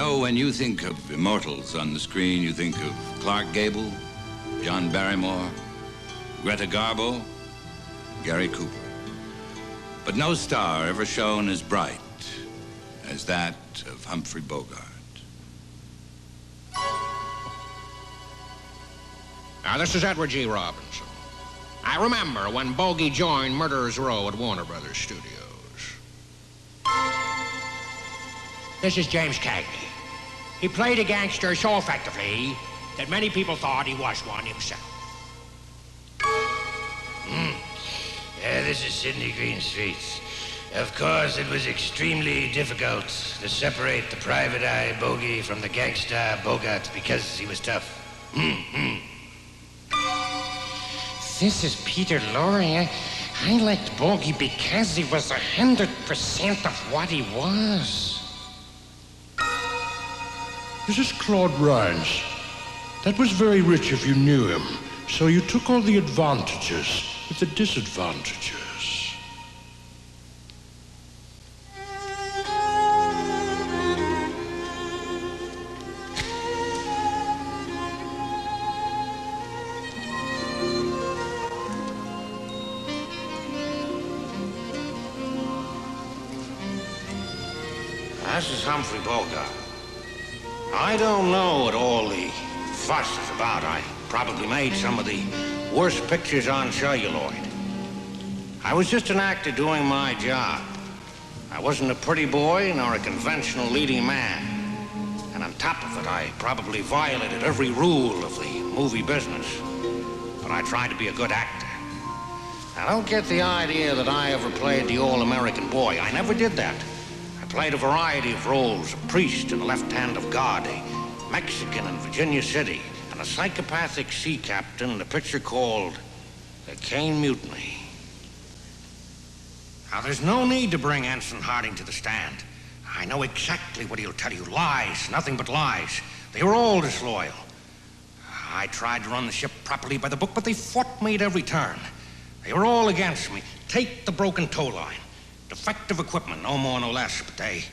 know, when you think of immortals on the screen, you think of Clark Gable, John Barrymore, Greta Garbo, Gary Cooper. But no star ever shone as bright as that of Humphrey Bogart. Now, this is Edward G. Robinson. I remember when Bogey joined Murderers Row at Warner Brothers Studios. This is James Cagney. He played a gangster so effectively that many people thought he was one himself. This is Sidney Greenstreet. Of course, it was extremely difficult to separate the private eye Bogey from the gangster Bogart because he was tough. This is Peter Lorre. I liked Bogey because he was 100% of what he was. This is Claude Rhines. That was very rich if you knew him, so you took all the advantages with the disadvantages. This is Humphrey Bogart. I don't know what all the fuss is about. I probably made some of the worst pictures on celluloid. I was just an actor doing my job. I wasn't a pretty boy nor a conventional leading man. And on top of it, I probably violated every rule of the movie business. But I tried to be a good actor. Now, don't get the idea that I ever played the all-American boy. I never did that. I played a variety of roles: a priest in the left hand of God, a Mexican in Virginia City, and a psychopathic sea captain in a picture called The Caine Mutiny. Now, there's no need to bring Ensign Harding to the stand. I know exactly what he'll tell you. Lies, nothing but lies. They were all disloyal. I tried to run the ship properly by the book, but they fought me at every turn. They were all against me. Take the broken tow line. Defective equipment, no more, no less, but they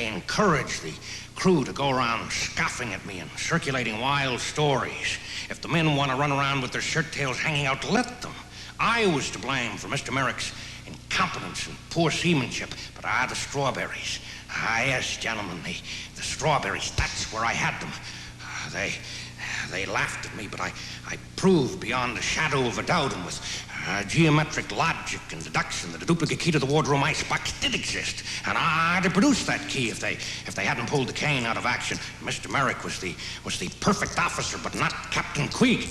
encouraged the crew to go around scoffing at me and circulating wild stories. If the men want to run around with their shirt tails hanging out, let them. I was to blame for Mr. Merrick's incompetence and poor seamanship, but the strawberries. Yes, gentlemen, the strawberries, that's where I had them. They laughed at me, but I proved beyond a shadow of a doubt, and with geometric logic and deduction, that a duplicate key to the wardroom icebox did exist. And I'd have produced that key if they hadn't pulled the Caine out of action. Mr. Merrick was the perfect officer, but not Captain Queeg.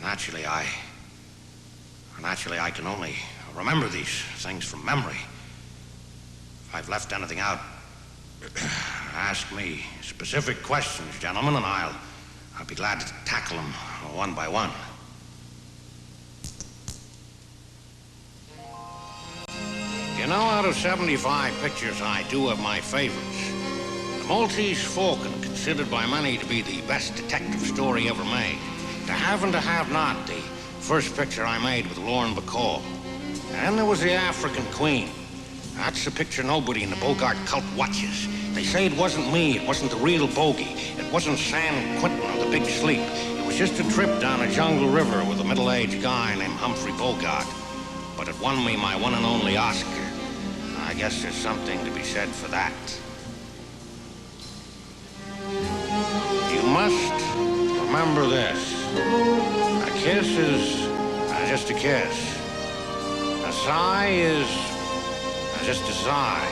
Naturally, I can only remember these things from memory. If I've left anything out, ask me specific questions, gentlemen, and I'll be glad to tackle them one by one. You know, out of 75 pictures, I do have my favorites. The Maltese Falcon, considered by many to be the best detective story ever made. To Have and to Have Not, the first picture I made with Lorre and Bacall. And there was the African Queen. That's a picture nobody in the Bogart cult watches. They say it wasn't me, it wasn't the real Bogey. It wasn't San Quentin or the Big Sleep. It was just a trip down a jungle river with a middle-aged guy named Humphrey Bogart. But it won me my one and only Oscar. I guess there's something to be said for that. You must remember this. A kiss is just a kiss. A sigh is just a sigh.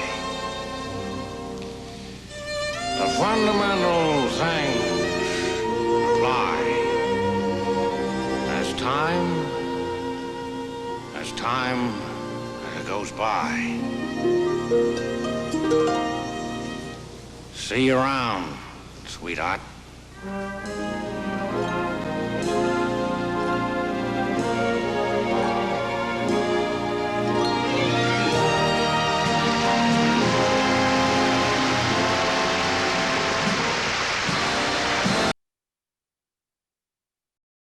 The fundamental things apply. As time goes by. See you around, sweetheart.